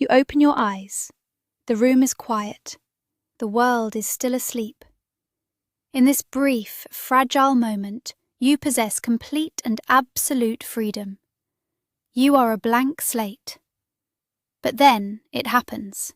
You open your eyes. The room is quiet. The world is still asleep. In this brief, fragile moment, you possess complete and absolute freedom. You are a blank slate. But then it happens.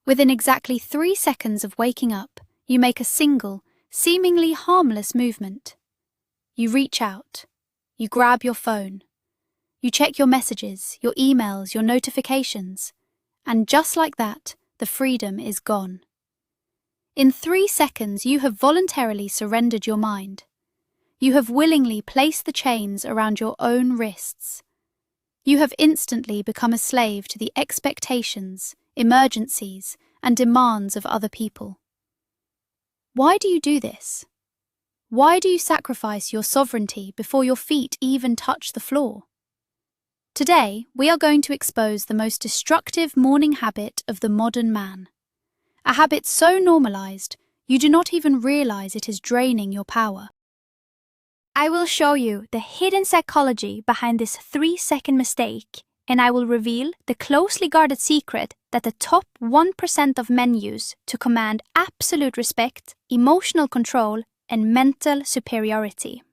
Within exactly 3 seconds of waking up, you make a single, seemingly harmless movement. You reach out. You grab your phone. You check your messages, your emails, your notifications. And just like that, the freedom is gone. In 3 seconds, you have voluntarily surrendered your mind. You have willingly placed the chains around your own wrists. You have instantly become a slave to the expectations, emergencies, and demands of other people. Why do you do this? Why do you sacrifice your sovereignty before your feet even touch the floor? Today, we are going to expose the most destructive morning habit of the modern man. A habit so normalized, you do not even realize it is draining your power. I will show you the hidden psychology behind this 3-second mistake, and I will reveal the closely guarded secret that the top 1% of men use to command absolute respect, emotional control, and mental superiority.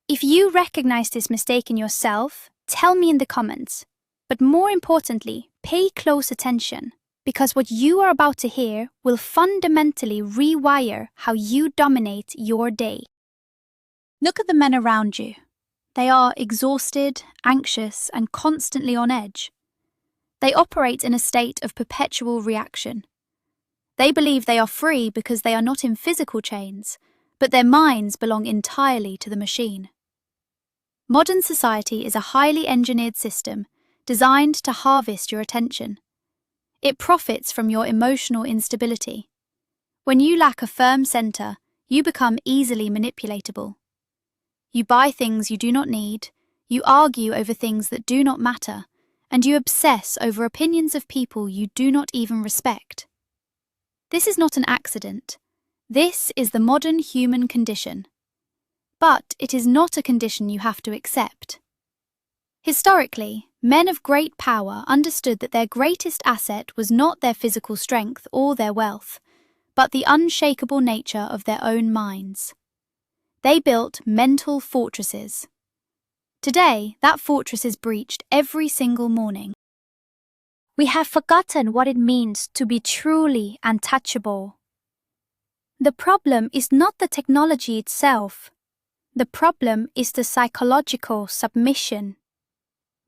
If you recognize this mistake in yourself, tell me in the comments. But more importantly, pay close attention, because what you are about to hear will fundamentally rewire how you dominate your day. Look at the men around you. They are exhausted, anxious, and constantly on edge. They operate in a state of perpetual reaction. They believe they are free because they are not in physical chains, but their minds belong entirely to the machine. Modern society is a highly engineered system designed to harvest your attention. It profits from your emotional instability. When you lack a firm center, you become easily manipulatable. You buy things you do not need, you argue over things that do not matter, and you obsess over opinions of people you do not even respect. This is not an accident. This is the modern human condition. But it is not a condition you have to accept. Historically, men of great power understood that their greatest asset was not their physical strength or their wealth, but the unshakable nature of their own minds. They built mental fortresses. Today, that fortress is breached every single morning. We have forgotten what it means to be truly untouchable. The problem is not the technology itself. The problem is the psychological submission.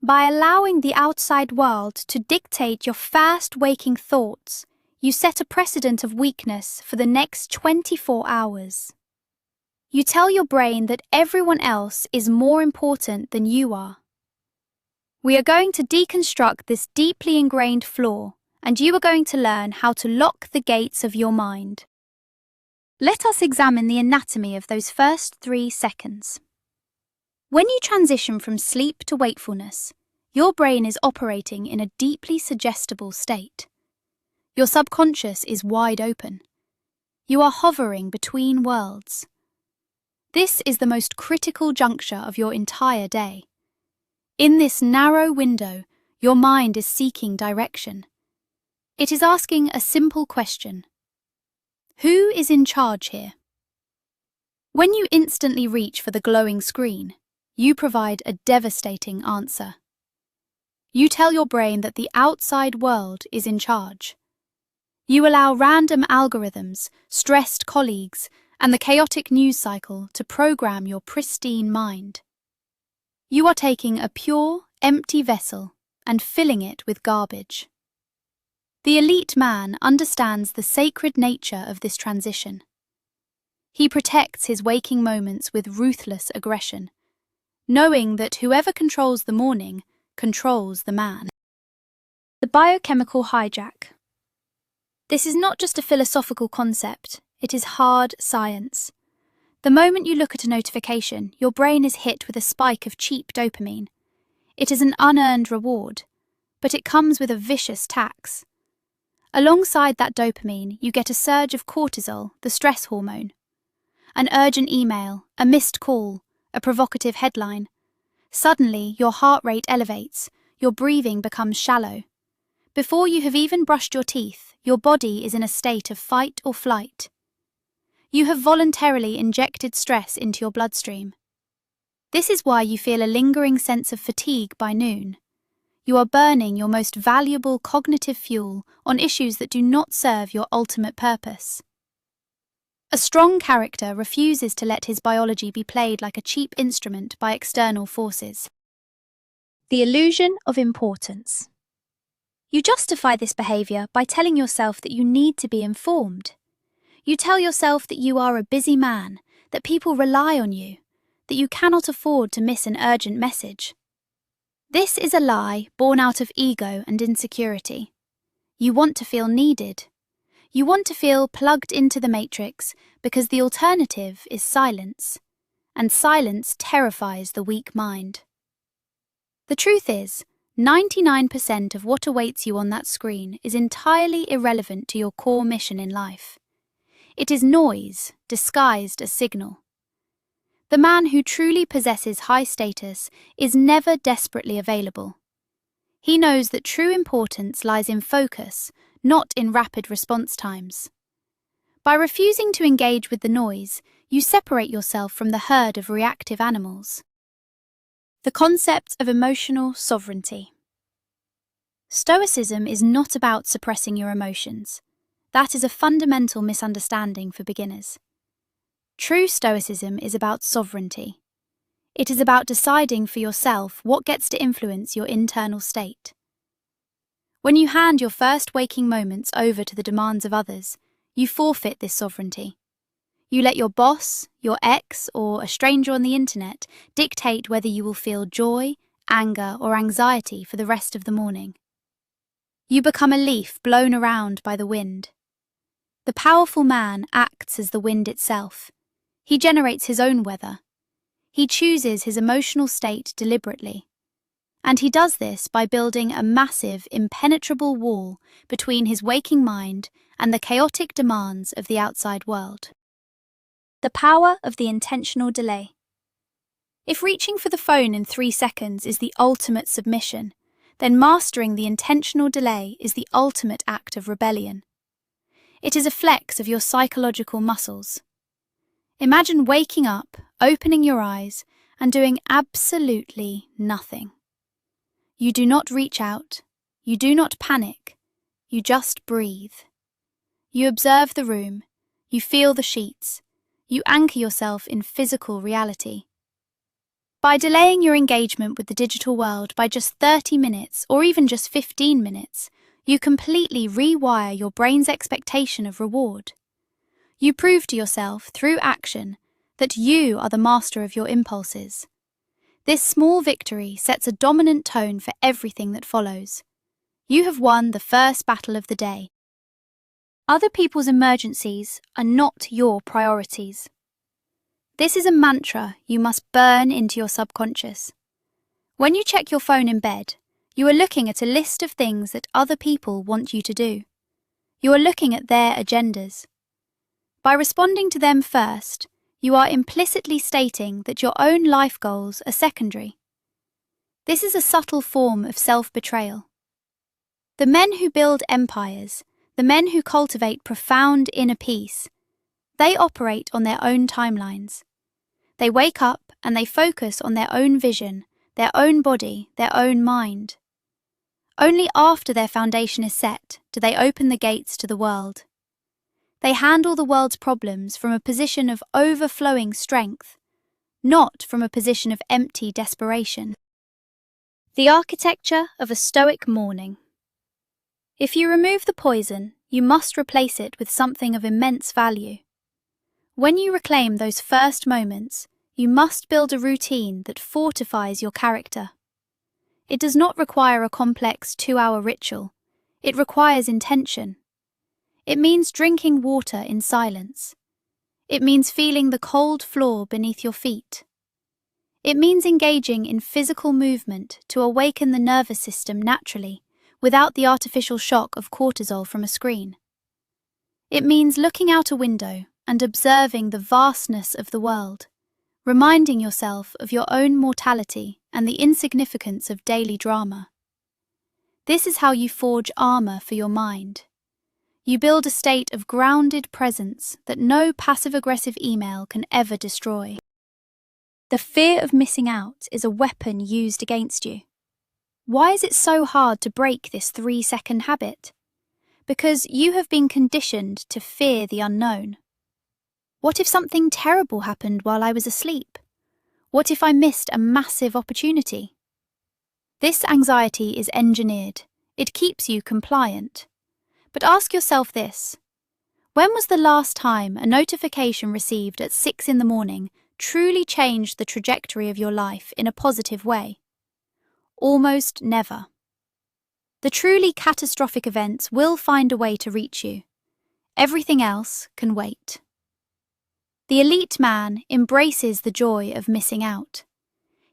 By allowing the outside world to dictate your fast waking thoughts, you set a precedent of weakness for the next 24 hours. You tell your brain that everyone else is more important than you are. We are going to deconstruct this deeply ingrained flaw, and you are going to learn how to lock the gates of your mind. Let us examine the anatomy of those first 3 seconds. When you transition from sleep to wakefulness, your brain is operating in a deeply suggestible state. Your subconscious is wide open. You are hovering between worlds. This is the most critical juncture of your entire day. In this narrow window, your mind is seeking direction. It is asking a simple question. Who is in charge here? When you instantly reach for the glowing screen, you provide a devastating answer. You tell your brain that the outside world is in charge. You allow random algorithms, stressed colleagues, and the chaotic news cycle to program your pristine mind. You are taking a pure, empty vessel and filling it with garbage. The elite man understands the sacred nature of this transition. He protects his waking moments with ruthless aggression, knowing that whoever controls the morning controls the man. The biochemical hijack. This is not just a philosophical concept, it is hard science. The moment you look at a notification, your brain is hit with a spike of cheap dopamine. It is an unearned reward, but it comes with a vicious tax. Alongside that dopamine, you get a surge of cortisol, the stress hormone. An urgent email, a missed call, a provocative headline. Suddenly, your heart rate elevates, your breathing becomes shallow. Before you have even brushed your teeth, your body is in a state of fight or flight. You have voluntarily injected stress into your bloodstream. This is why you feel a lingering sense of fatigue by noon. You are burning your most valuable cognitive fuel on issues that do not serve your ultimate purpose. A strong character refuses to let his biology be played like a cheap instrument by external forces. The illusion of importance. You justify this behavior by telling yourself that you need to be informed. You tell yourself that you are a busy man, that people rely on you, that you cannot afford to miss an urgent message. This is a lie born out of ego and insecurity. You want to feel needed. You want to feel plugged into the matrix because the alternative is silence, and silence terrifies the weak mind. The truth is, 99% of what awaits you on that screen is entirely irrelevant to your core mission in life. It is noise disguised as signal. The man who truly possesses high status is never desperately available. He knows that true importance lies in focus, not in rapid response times. By refusing to engage with the noise, you separate yourself from the herd of reactive animals. The concept of emotional sovereignty. Stoicism is not about suppressing your emotions. That is a fundamental misunderstanding for beginners. True Stoicism is about sovereignty. It is about deciding for yourself what gets to influence your internal state. When you hand your first waking moments over to the demands of others, you forfeit this sovereignty. You let your boss, your ex, or a stranger on the internet dictate whether you will feel joy, anger, or anxiety for the rest of the morning. You become a leaf blown around by the wind. The powerful man acts as the wind itself. He generates his own weather. He chooses his emotional state deliberately. And he does this by building a massive, impenetrable wall between his waking mind and the chaotic demands of the outside world. The power of the intentional delay. If reaching for the phone in 3 seconds is the ultimate submission, then mastering the intentional delay is the ultimate act of rebellion. It is a flex of your psychological muscles. Imagine waking up, opening your eyes, and doing absolutely nothing. You do not reach out, you do not panic, you just breathe. You observe the room, you feel the sheets, you anchor yourself in physical reality. By delaying your engagement with the digital world by just 30 minutes or even just 15 minutes, you completely rewire your brain's expectation of reward. You prove to yourself, through action, that you are the master of your impulses. This small victory sets a dominant tone for everything that follows. You have won the first battle of the day. Other people's emergencies are not your priorities. This is a mantra you must burn into your subconscious. When you check your phone in bed, you are looking at a list of things that other people want you to do. You are looking at their agendas. By responding to them first, you are implicitly stating that your own life goals are secondary. This is a subtle form of self-betrayal. The men who build empires, the men who cultivate profound inner peace, they operate on their own timelines. They wake up and they focus on their own vision, their own body, their own mind. Only after their foundation is set do they open the gates to the world. They handle the world's problems from a position of overflowing strength, not from a position of empty desperation. The architecture of a Stoic morning. If you remove the poison, you must replace it with something of immense value. When you reclaim those first moments, you must build a routine that fortifies your character. It does not require a complex 2-hour ritual. It requires intention. It means drinking water in silence. It means feeling the cold floor beneath your feet. It means engaging in physical movement to awaken the nervous system naturally, without the artificial shock of cortisol from a screen. It means looking out a window and observing the vastness of the world, reminding yourself of your own mortality and the insignificance of daily drama. This is how you forge armor for your mind. You build a state of grounded presence that no passive-aggressive email can ever destroy. The fear of missing out is a weapon used against you. Why is it so hard to break this 3-second habit? Because you have been conditioned to fear the unknown. What if something terrible happened while I was asleep? What if I missed a massive opportunity? This anxiety is engineered. It keeps you compliant. But ask yourself this: when was the last time a notification received at 6 in the morning truly changed the trajectory of your life in a positive way? Almost never. The truly catastrophic events will find a way to reach you. Everything else can wait. The elite man embraces the joy of missing out.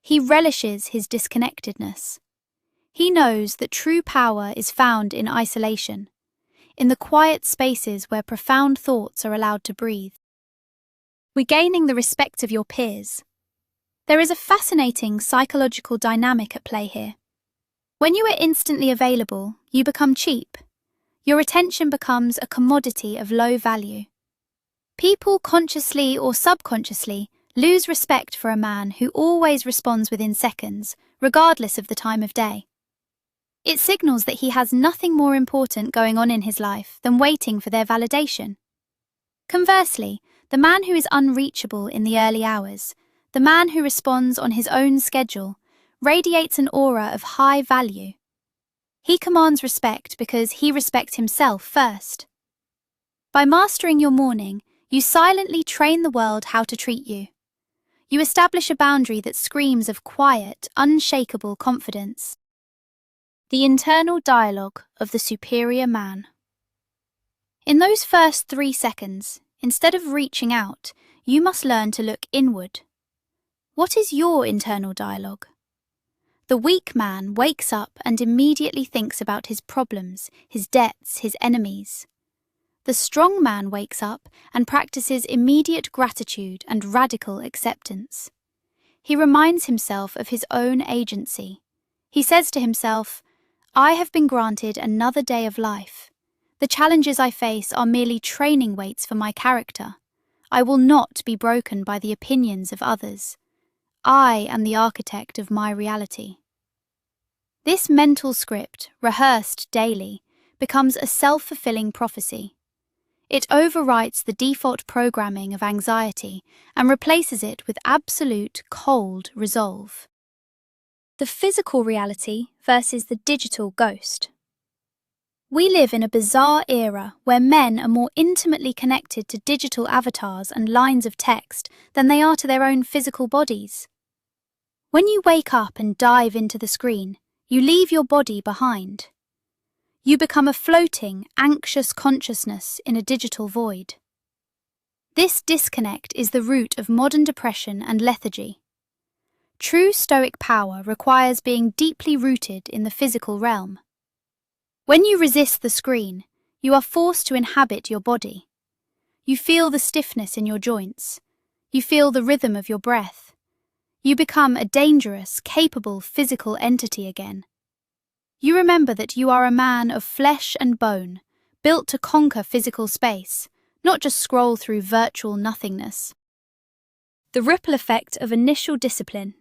He relishes his disconnectedness. He knows that true power is found in isolation, in the quiet spaces where profound thoughts are allowed to breathe. Regaining the respect of your peers. There is a fascinating psychological dynamic at play here. When you are instantly available, you become cheap. Your attention becomes a commodity of low value. People consciously or subconsciously lose respect for a man who always responds within seconds, regardless of the time of day. It signals that he has nothing more important going on in his life than waiting for their validation. Conversely, the man who is unreachable in the early hours, the man who responds on his own schedule, radiates an aura of high value. He commands respect because he respects himself first. By mastering your morning, you silently train the world how to treat you. You establish a boundary that screams of quiet, unshakable confidence. The internal dialogue of the superior man. In those first 3 seconds, instead of reaching out, you must learn to look inward. What is your internal dialogue? The weak man wakes up and immediately thinks about his problems, his debts, his enemies. The strong man wakes up and practices immediate gratitude and radical acceptance. He reminds himself of his own agency. He says to himself, "I have been granted another day of life. The challenges I face are merely training weights for my character. I will not be broken by the opinions of others. I am the architect of my reality." This mental script, rehearsed daily, becomes a self-fulfilling prophecy. It overwrites the default programming of anxiety and replaces it with absolute, cold resolve. The physical reality versus the digital ghost. We live in a bizarre era where men are more intimately connected to digital avatars and lines of text than they are to their own physical bodies. When you wake up and dive into the screen, you leave your body behind. You become a floating, anxious consciousness in a digital void. This disconnect is the root of modern depression and lethargy. True Stoic power requires being deeply rooted in the physical realm. When you resist the screen, you are forced to inhabit your body. You feel the stiffness in your joints. You feel the rhythm of your breath. You become a dangerous, capable physical entity again. You remember that you are a man of flesh and bone, built to conquer physical space, not just scroll through virtual nothingness. The ripple effect of initial discipline.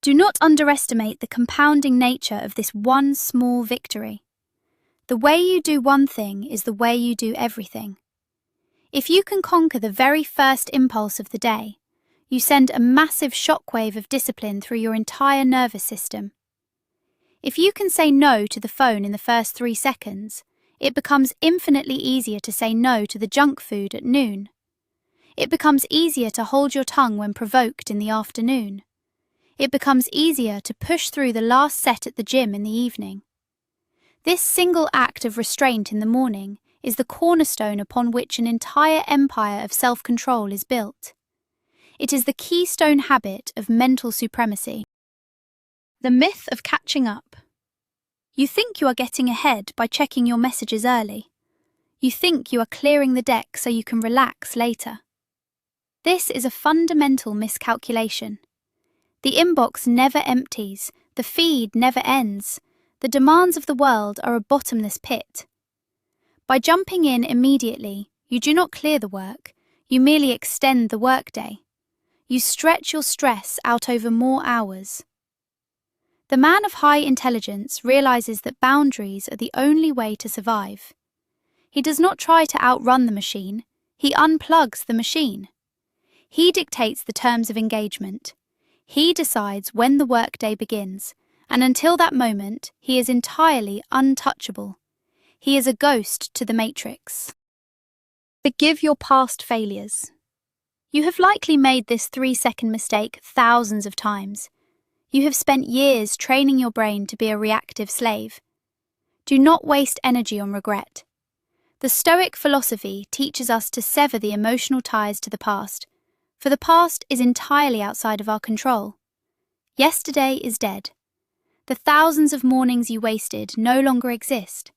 Do not underestimate the compounding nature of this one small victory. The way you do one thing is the way you do everything. If you can conquer the very first impulse of the day, you send a massive shockwave of discipline through your entire nervous system. If you can say no to the phone in the first 3 seconds, it becomes infinitely easier to say no to the junk food at noon. It becomes easier to hold your tongue when provoked in the afternoon. It becomes easier to push through the last set at the gym in the evening. This single act of restraint in the morning is the cornerstone upon which an entire empire of self-control is built. It is the keystone habit of mental supremacy. The myth of catching up. You think you are getting ahead by checking your messages early. You think you are clearing the deck so you can relax later. This is a fundamental miscalculation. The inbox never empties, the feed never ends, the demands of the world are a bottomless pit. By jumping in immediately, you do not clear the work, you merely extend the workday. You stretch your stress out over more hours. The man of high intelligence realizes that boundaries are the only way to survive. He does not try to outrun the machine, he unplugs the machine. He dictates the terms of engagement. He decides when the workday begins, and until that moment, he is entirely untouchable. He is a ghost to the matrix. Forgive your past failures. You have likely made this 3-second mistake thousands of times. You have spent years training your brain to be a reactive slave. Do not waste energy on regret. The Stoic philosophy teaches us to sever the emotional ties to the past, for the past is entirely outside of our control. Yesterday is dead. The thousands of mornings you wasted no longer exist.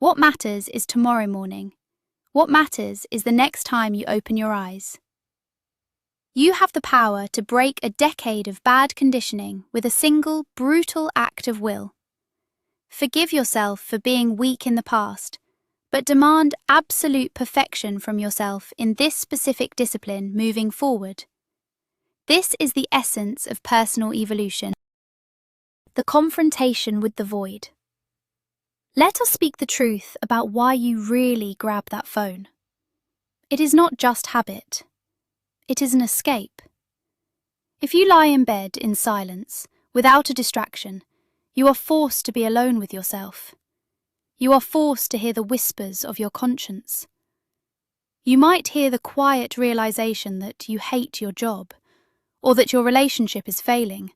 What matters is tomorrow morning. What matters is the next time you open your eyes. You have the power to break a decade of bad conditioning with a single, brutal act of will. Forgive yourself for being weak in the past, but demand absolute perfection from yourself in this specific discipline moving forward. This is the essence of personal evolution. The confrontation with the void. Let us speak the truth about why you really grab that phone. It is not just habit. It is an escape. If you lie in bed in silence, without a distraction, you are forced to be alone with yourself. You are forced to hear the whispers of your conscience. You might hear the quiet realization that you hate your job, or that your relationship is failing,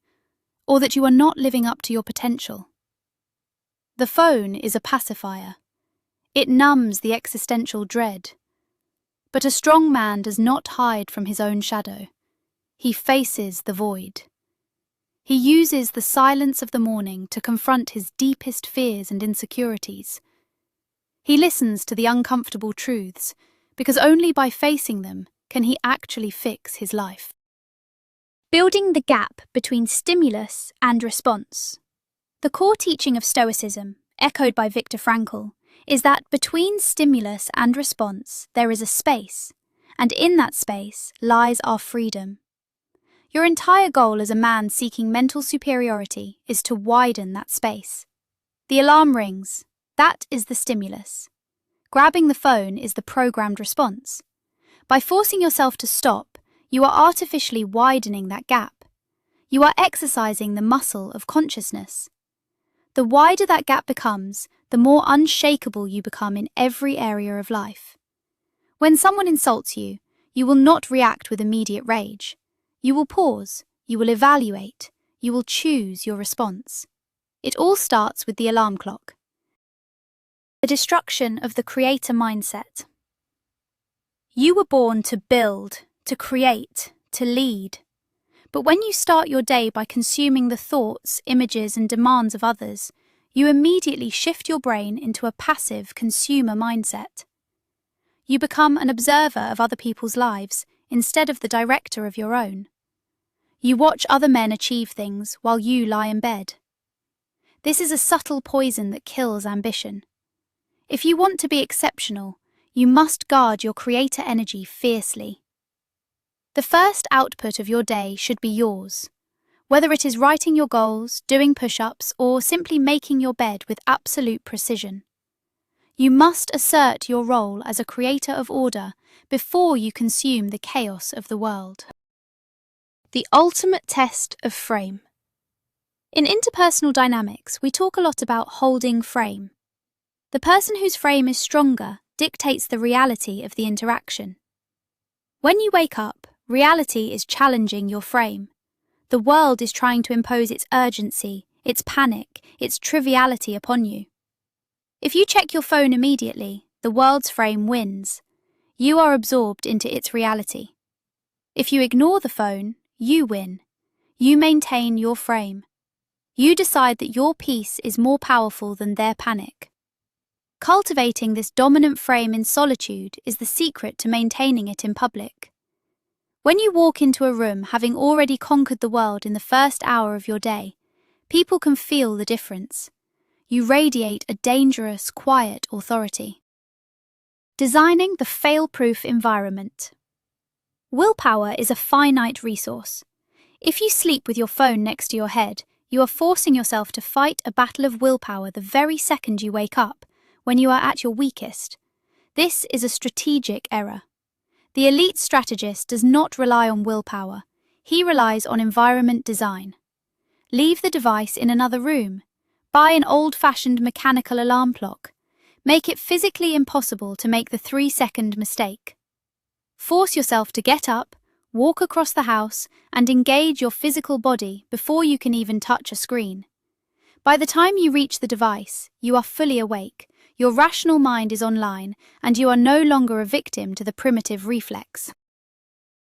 or that you are not living up to your potential. The phone is a pacifier. It numbs the existential dread. But a strong man does not hide from his own shadow. He faces the void. He uses the silence of the morning to confront his deepest fears and insecurities. He listens to the uncomfortable truths, because only by facing them can he actually fix his life. Building the gap between stimulus and response. The core teaching of Stoicism, echoed by Viktor Frankl, is that between stimulus and response there is a space, and in that space lies our freedom. Your entire goal as a man seeking mental superiority is to widen that space. The alarm rings. That is the stimulus. Grabbing the phone is the programmed response. By forcing yourself to stop, you are artificially widening that gap. You are exercising the muscle of consciousness. The wider that gap becomes, the more unshakable you become in every area of life. When someone insults you, you will not react with immediate rage. You will pause, you will evaluate, you will choose your response. It all starts with the alarm clock. The destruction of the creator mindset. You were born to build, to create, to lead. But when you start your day by consuming the thoughts, images, and demands of others, you immediately shift your brain into a passive consumer mindset. You become an observer of other people's lives instead of the director of your own. You watch other men achieve things while you lie in bed. This is a subtle poison that kills ambition. If you want to be exceptional, you must guard your creator energy fiercely. The first output of your day should be yours, whether it is writing your goals, doing push-ups, or simply making your bed with absolute precision. You must assert your role as a creator of order before you consume the chaos of the world. The ultimate test of frame. In interpersonal dynamics, we talk a lot about holding frame. The person whose frame is stronger dictates the reality of the interaction. When you wake up, reality is challenging your frame. The world is trying to impose its urgency, its panic, its triviality upon you. If you check your phone immediately, the world's frame wins. You are absorbed into its reality. If you ignore the phone, you win. You maintain your frame. You decide that your peace is more powerful than their panic. Cultivating this dominant frame in solitude is the secret to maintaining it in public. When you walk into a room having already conquered the world in the first hour of your day, people can feel the difference. you radiate a dangerous, quiet authority. Designing the fail-proof environment. Willpower is a finite resource. If you sleep with your phone next to your head, you are forcing yourself to fight a battle of willpower the very second you wake up, when you are at your weakest. This is a strategic error. The elite strategist does not rely on willpower. He relies on environment design. Leave the device in another room. Buy an old-fashioned mechanical alarm clock. Make it physically impossible to make the 3-second mistake. Force yourself to get up, walk across the house, and engage your physical body before you can even touch a screen. By the time you reach the device, you are fully awake, your rational mind is online, and you are no longer a victim to the primitive reflex.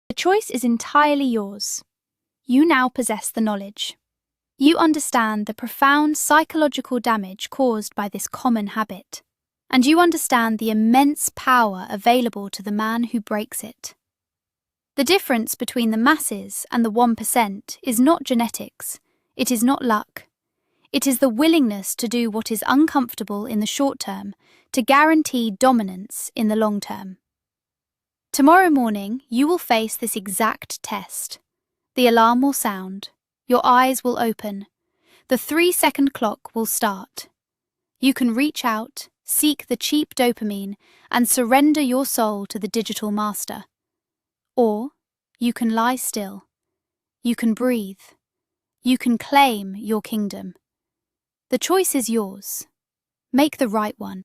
The choice is entirely yours. You now possess the knowledge. You understand the profound psychological damage caused by this common habit, and you understand the immense power available to the man who breaks it. The difference between the masses and the 1% is not genetics, it is not luck. It is the willingness to do what is uncomfortable in the short term to guarantee dominance in the long term. Tomorrow morning, you will face this exact test. The alarm will sound. Your eyes will open. The 3-second clock will start. You can reach out, seek the cheap dopamine, and surrender your soul to the digital master. Or you can lie still. You can breathe. You can claim your kingdom. The choice is yours. Make the right one.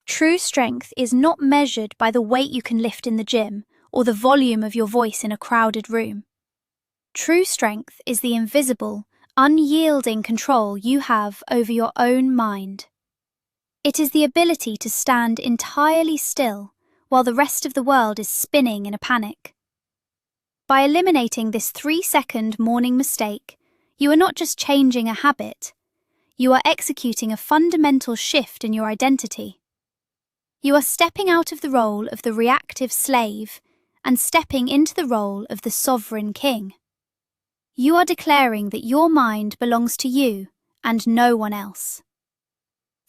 True strength is not measured by the weight you can lift in the gym or the volume of your voice in a crowded room. True strength is the invisible, unyielding control you have over your own mind. It is the ability to stand entirely still while the rest of the world is spinning in a panic. By eliminating this 3-second morning mistake, you are not just changing a habit, you are executing a fundamental shift in your identity. You are stepping out of the role of the reactive slave and stepping into the role of the sovereign king. You are declaring that your mind belongs to you and no one else.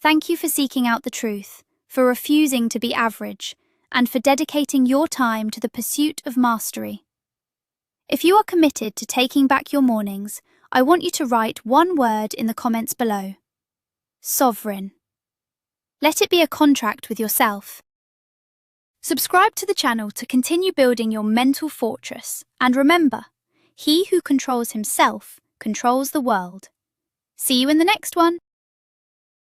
Thank you for seeking out the truth, for refusing to be average, and for dedicating your time to the pursuit of mastery. If you are committed to taking back your mornings, I want you to write one word in the comments below. Sovereign. Let it be a contract with yourself. Subscribe to the channel to continue building your mental fortress, and remember, he who controls himself controls the world. See you in the next one.